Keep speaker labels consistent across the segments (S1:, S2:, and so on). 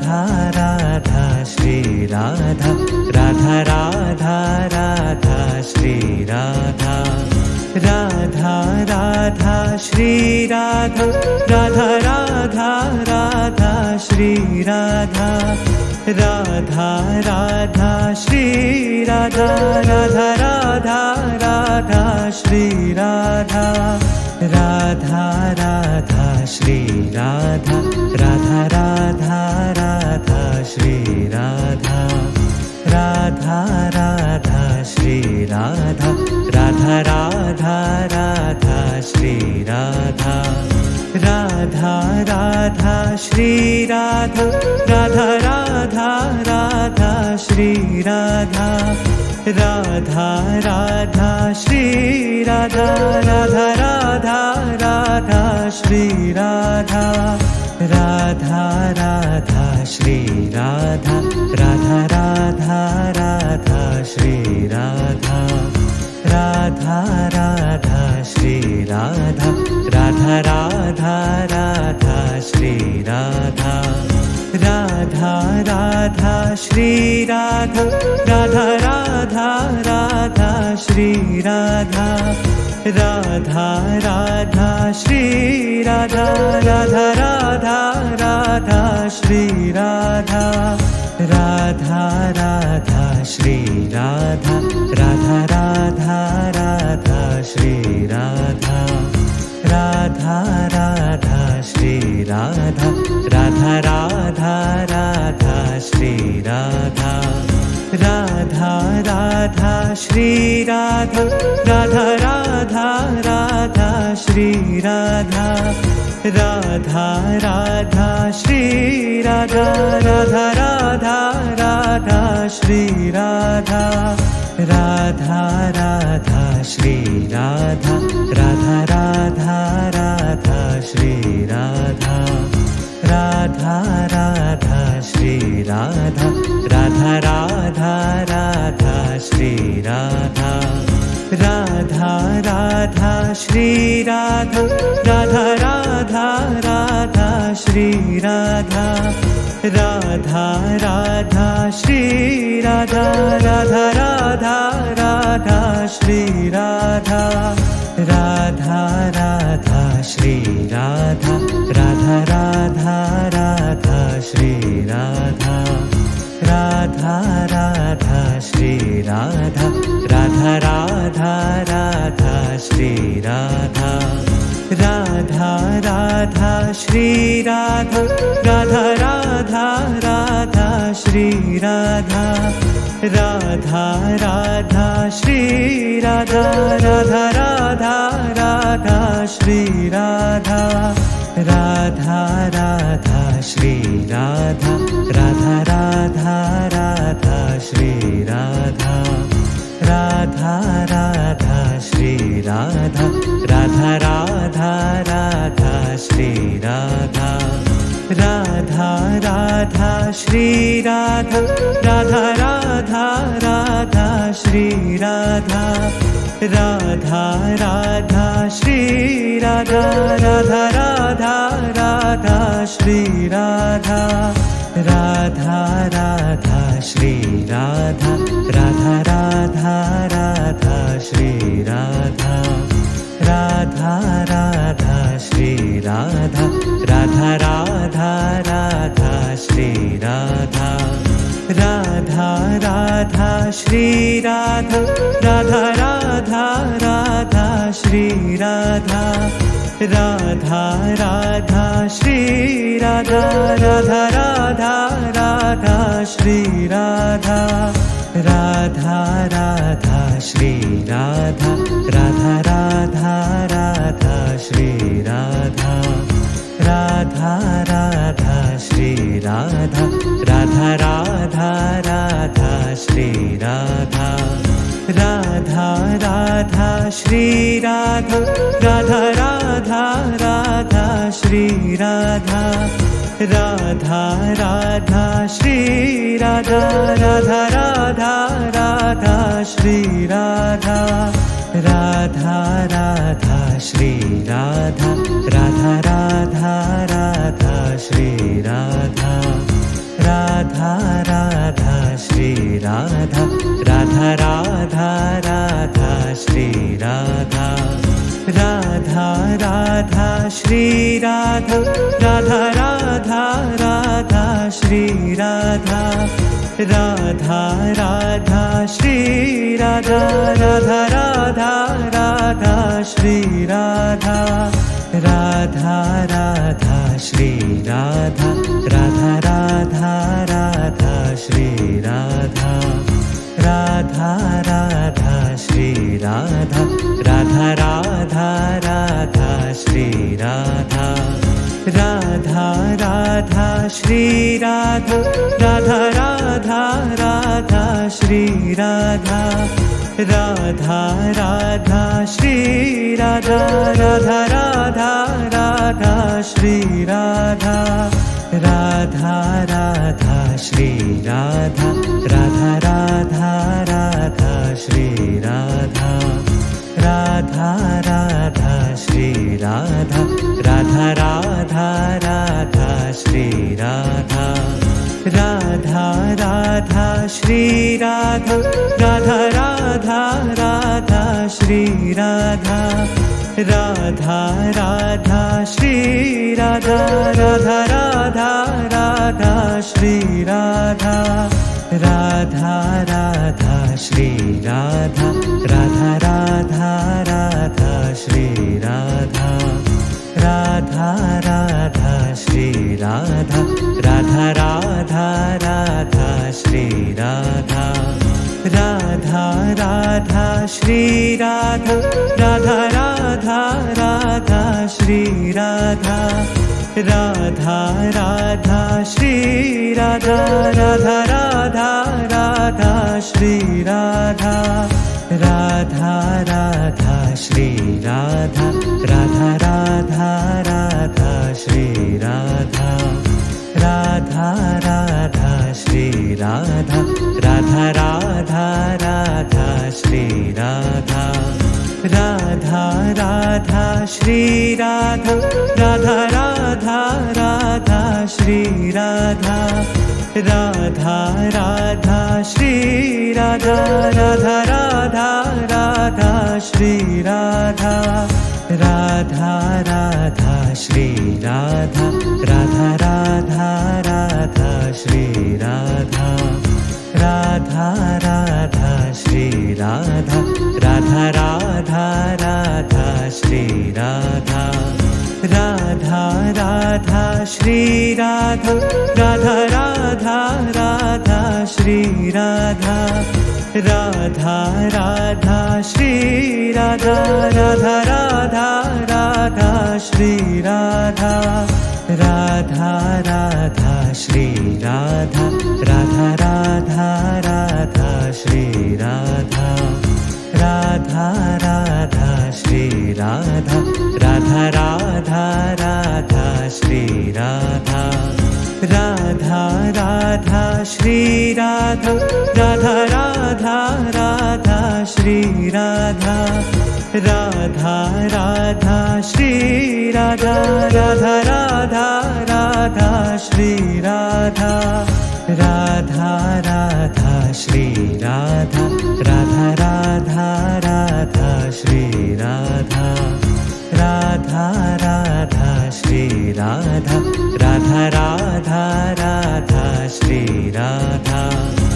S1: Radha Radha Shri Radha Radha Radha Radha Shri Radha Radha Radha Shri Radha Radha Radha Radha Shri Radha Radha Radha Shri Radha Radha Radha Radha Shri Radha Radha Radha Shri Radha Radha Radha Radha Shri Radha Radha Radha Shri Radha Radha Radha Radha Shri Radha Radha Radha Shri Radha Radha Radha Radha Shri Radha Radha Radha Shri Radha Radha Radha Radha Shri Radha Radha Radha Shri Radha Radha Radha Radha Shri Radha Radha Radha Shri Radha Radha Radha Radha Shri Radha Radha Radha Shri Radha Radha Radha Radha Shri Radha Radha Radha Shri Radha Radha Radha Radha Shri Radha Radha Radha Shri Radha Radha Radha Radha Shri Radha Radha Radha Shri Radha Radha Radha Radha Shri Radha Radha Radha Shri Radha Radha Radha Radha Shri Radha Radha Radha Shri Radha Radha Radha Radha Shri Radha Radha Radha Shri Radha Radha Radha Radha Shri Radha Radha Radha Shri Radha Radha Radha Radha Shri Radha Radha Radha Shri Radha Radha Radha Radha Shri Radha Radha Radha Shri Radha Radha Radha Radha Shri Radha Radha Radha Shri Radha Radha Radha Radha Shri Radha Radha Radha Shri Radha Radha Radha Radha Shri Radha Radha Radha Shri Radha Radha Radha Radha Shri Radha Radha Radha Shri Radha Radha Radha Radha Shri Radha Radha Radha Shri Radha Radha Radha Radha Shri Radha Radha Radha Shri Radha Radha Radha Radha Shri Radha Radha Radha Shri Radha Radha Radha Radha Shri Radha Radha Radha Shri Radha Radha Radha Radha Shri Radha Radha Radha Shri Radha Radha Radha Radha Shri Radha Radha Radha Shri Radha Radha Radha Radha Shri Radha Radha Radha Shri Radha Radha Radha Radha Shri Radha Radha Radha Shri Radha Radha Radha Radha Shri Radha Radha Radha Shri Radha Radha Radha Radha Shri Radha Radha Radha Shri Radha Radha Radha Radha Shri Radha Radha Radha Shri Radha Radha Radha Radha Shri Radha Radha Radha Shri Radha Radha Radha Radha Shri Radha Radha Radha Shri Radha Radha Radha Radha Shri Radha Radha Radha Shri Radha Radha Radha Radha Shri Radha Radha Radha Shri Radha Radha Radha Radha Shri Radha Radha Radha Shri Radha Radha Radha Radha Shri Radha Radha Radha Shri Radha Radha Radha Radha Shri Radha Radha Radha Shri Radha Radha Radha Radha Shri Radha Radha Radha Shri Radha Radha Radha Radha Shri Radha Radha Radha Shri Radha Radha Radha Radha Shri Radha Radha Radha Shri Radha Radha Radha Radha Shri Radha Radha Radha Shri Radha Radha Radha Radha Shri Radha Radha Radha Shri Radha Radha Radha Radha Shri Radha Radha Radha Shri Radha Radha Radha Radha Shri Radha Radha Radha Shri Radha Radha Radha Radha Shri Radha Radha Radha Shri Radha Radha Radha Radha Shri Radha Radha Radha Shri Radha Radha Radha Radha Shri Radha Radha Radha Shri Radha Radha Radha Radha Shri Radha Radha Radha Shri Radha Radha Radha Radha Shri Radha Radha Radha Shri Radha Radha Radha Radha Shri Radha Radha Radha Shri Radha Radha Radha Radha Shri Radha Radha Radha Shri Radha Radha Radha Radha Shri Radha Radha Radha Shri Radha Radha Radha Radha Shri Radha Radha Radha Shri Radha Radha Radha Radha Shri Radha Radha Radha Shri Radha Radha Radha Radha Shri Radha Radha Radha Shri Radha Radha Radha Radha Shri Radha Radha Radha Shri Radha Radha Radha Radha Shri Radha Radha Radha Shri Radha Radha Radha Radha Shri Radha Radha Radha Shri Radha Radha Radha Radha Shri Radha Radha Radha Shri Radha Radha Radha Radha Shri Radha Radha Radha Shri Radha Radha Radha Radha Shri Radha Radha Radha Shri Radha Radha Radha Radha Shri Radha Radha Radha Shri Radha Radha Radha Radha Shri Radha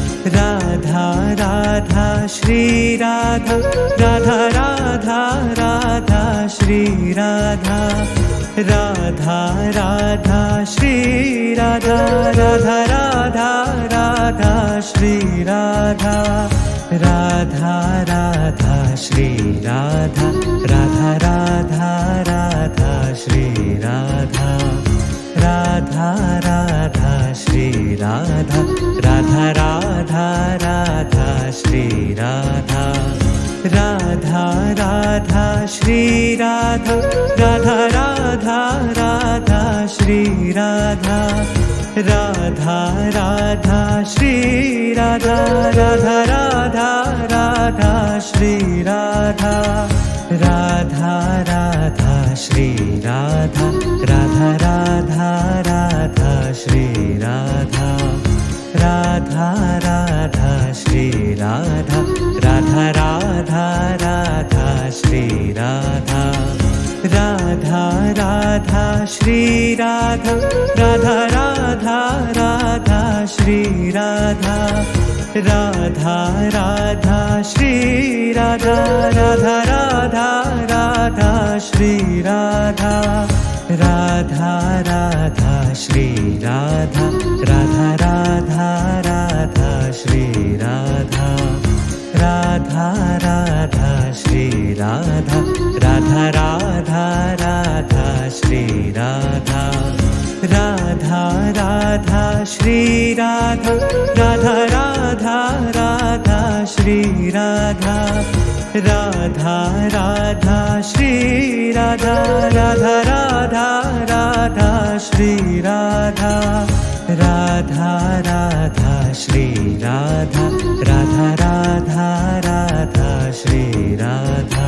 S1: Radha Radha Shri Radha Radha Radha Radha Shri Radha Radha Radha Shri Radha Radha Radha Radha Shri Radha Radha Radha Shri Radha Radha Radha Radha Shri Radha Radha Radha Shri Radha Radha Radha Radha Shri Radha Radha Radha Shri Radha Radha Radha Radha Shri Radha Radha Radha Shri Radha Radha Radha Radha Shri Radha Radha Radha Shri Radha Radha Radha Radha Shri Radha Radha Radha Shri Radha Radha Radha Radha Shri Radha Radha Radha Shri Radha Radha Radha Radha Shri Radha Radha Radha Shri Radha Radha Radha Radha Shri Radha Radha Radha Shri Radha Radha Radha Radha Shri Radha Radha Radha Shri Radha Radha Radha Radha Shri Radha Radha Radha Shri Radha Radha Radha Radha Shri Radha Radha Radha Shri Radha Radha Radha Radha Shri Radha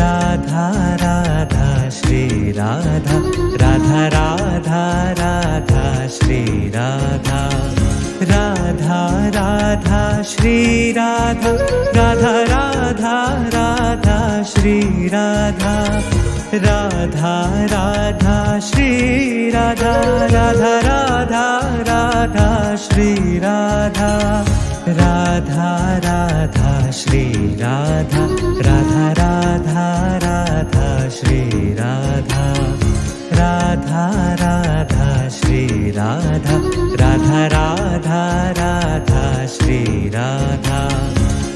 S1: Radha Radha Shri Radha Radha Radha Radha Shri Radha Radha Radha Shri Radha Radha Radha Radha Shri Radha Radha Radha Shri Radha Radha Radha Radha Shri Radha Radha Radha Shri Radha Radha Radha Radha Shri Radha Radha Radha Shri Radha Radha Radha Radha Shri Radha Radha Radha Shri Radha Radha Radha Radha Shri Radha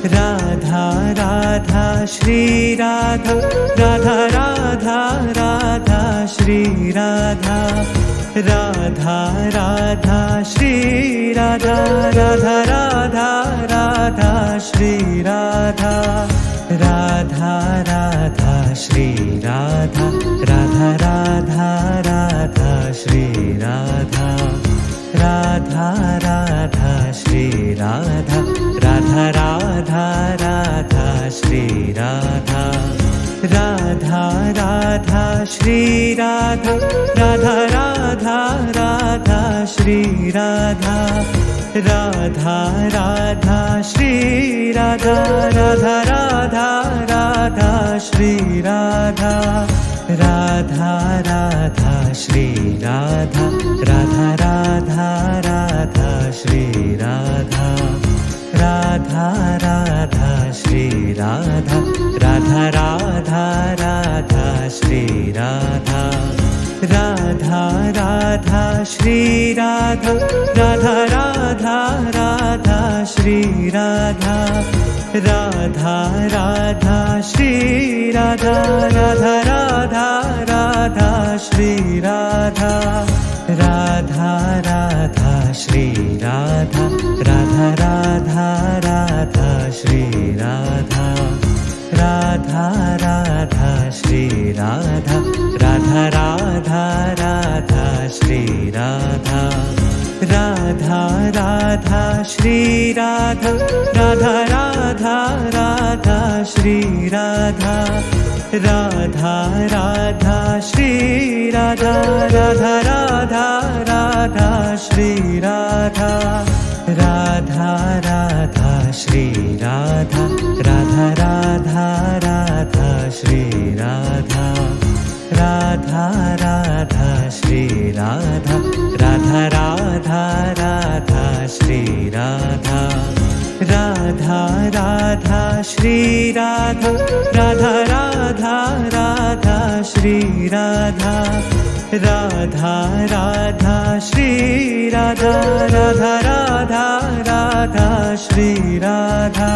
S1: Radha Radha Shri Radha Radha Radha Radha Shri Radha Radha Radha Shri Radha Radha Radha Radha Shri Radha Radha Radha Shri Radha Radha Radha Radha Shri Radha Radha Radha Shri Radha Radha Radha Radha Shri Radha Radha Radha Shri Radha Radha Radha Radha Shri Radha Radha Radha Shri Radha Radha Radha Radha Shri Radha Radha Radha Shri Radha Radha Radha Radha Shri Radha Radha Radha Shri Radha Radha Radha Radha Shri Radha Radha Radha Shri Radha Radha Radha Radha Shri Radha Radha Radha Shri Radha Radha Radha Radha Shri Radha Radha Radha Shri Radha Radha Radha Radha Shri Radha Radha Radha Shri Radha Radha Radha Radha Shri Radha Radha Radha Shri Radha Radha Radha Radha Shri Radha Radha Radha Shri Radha Radha Radha Radha Shri Radha Radha Radha Shri Radha Radha Radha Radha Shri Radha Radha Radha Shri Radha Radha Radha Radha Shri Radha Radha Radha Shri Radha Radha Radha Radha Shri Radha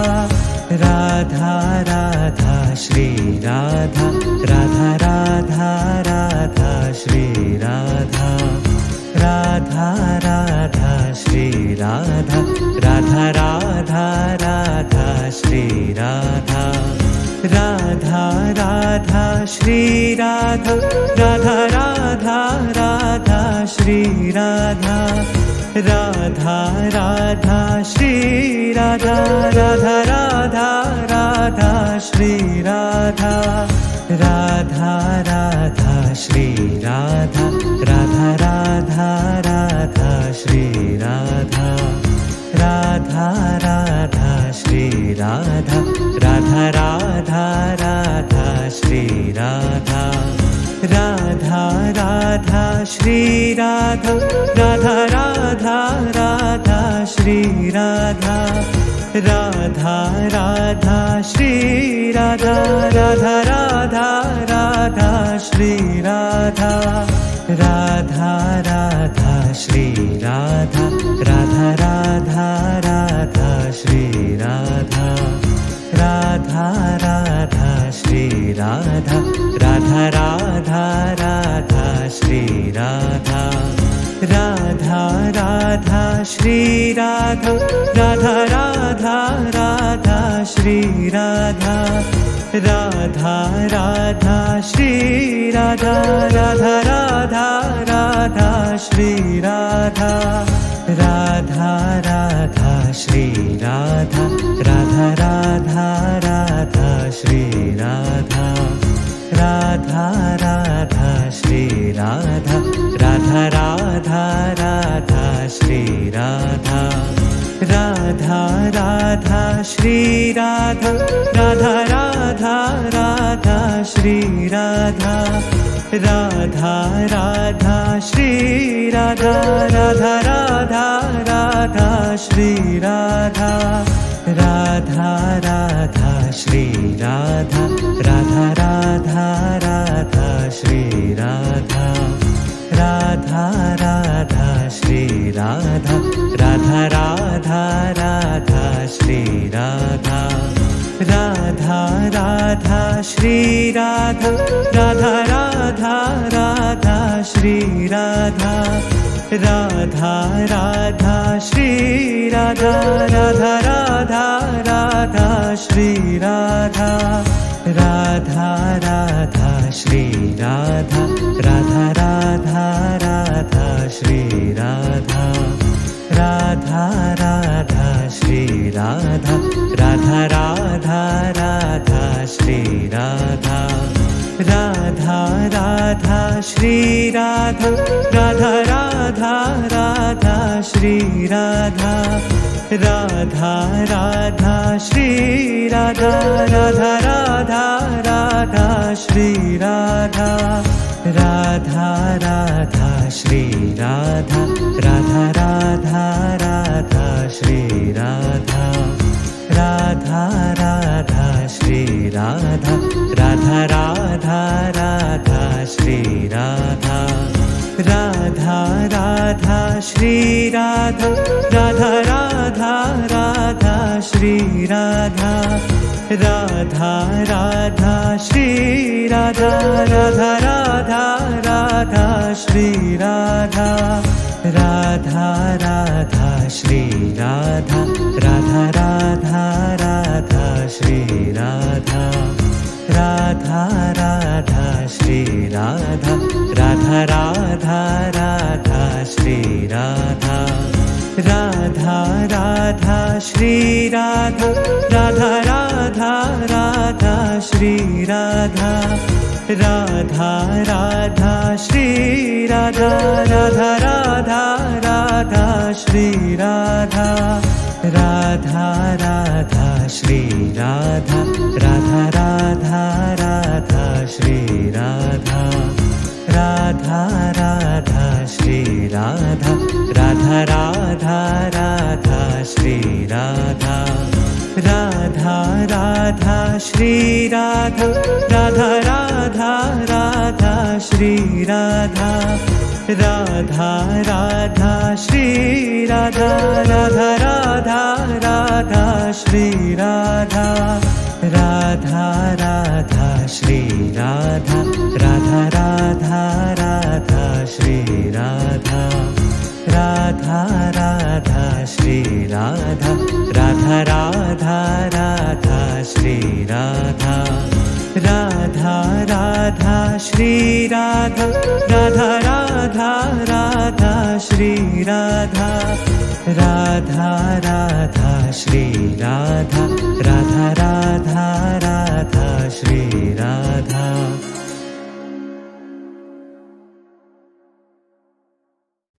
S1: Radha Radha Shri Radha Radha Radha Radha Shri Radha Radha Radha Shri Radha Radha Radha Radha Shri Radha Radha Radha Shri Radha Radha Radha Radha Shri Radha Radha Radha Shri Radha Radha Radha Radha Shri Radha Radha Radha Shri Radha Radha Radha Radha Shri Radha Radha Radha Shri Radha Radha Radha Shri Radha Radha Radha Radha Shri Radha Radha Radha Shri Radha Radha Radha Radha Shri Radha Radha Radha Shri Radha Radha Radha Radha Shri Radha Radha Radha Shri Radha Radha Radha Radha Shri Radha Radha Radha Shri Radha Radha Radha Radha Shri Radha Radha Radha Shri Radha Radha Radha Radha Shri Radha Radha Radha Shri Radha Radha Radha Radha Shri Radha Radha Radha Shri Radha Radha Radha Radha Shri Radha Radha Radha Shri Radha Radha Radha Radha Shri Radha Radha Radha Shri Radha Radha Radha Radha Shri Radha Radha Radha Shri Radha Radha Radha Radha Shri Radha Radha Radha Shri Radha Radha Radha Radha Shri Radha Radha Radha Shri Radha Radha Radha Radha Shri Radha Radha Radha Shri Radha Radha Radha Radha Shri Radha Radha Radha Shri Radha Radha Radha Radha Shri Radha Radha Radha Shri Radha Radha Radha Radha Shri Radha Radha Radha Shri Radha Radha Radha Radha Shri Radha Radha Radha Shri Radha Radha Radha Radha Shri Radha Radha Radha Shri Radha Radha Radha Radha Shri Radha Radha Radha Shri Radha Radha Radha Radha Shri Radha Radha Radha Shri Radha Radha Radha Radha Shri Radha Radha Radha Shri Radha Radha Radha Radha Shri Radha Radha Radha Shri Radha Radha Radha Radha Shri Radha Radha Radha Shri Radha Radha Radha Radha Shri Radha Radha Radha Shri Radha Radha Radha Radha Shri Radha Radha Radha Shri Radha Radha Radha Radha Shri Radha Radha Radha Shri Radha Radha Radha Radha Shri Radha Radha Radha Shri Radha Radha Radha Radha Shri Radha Radha Radha Shri Radha Radha Radha Radha Shri Radha Radha Radha Shri Radha Radha Radha Radha Shri Radha Radha Radha Shri Radha Radha Radha Radha Shri Radha Radha Radha Shri Radha Radha Radha Radha Shri Radha Radha Radha Shri Radha Radha Radha Radha Shri Radha Radha Radha Shri Radha Radha Radha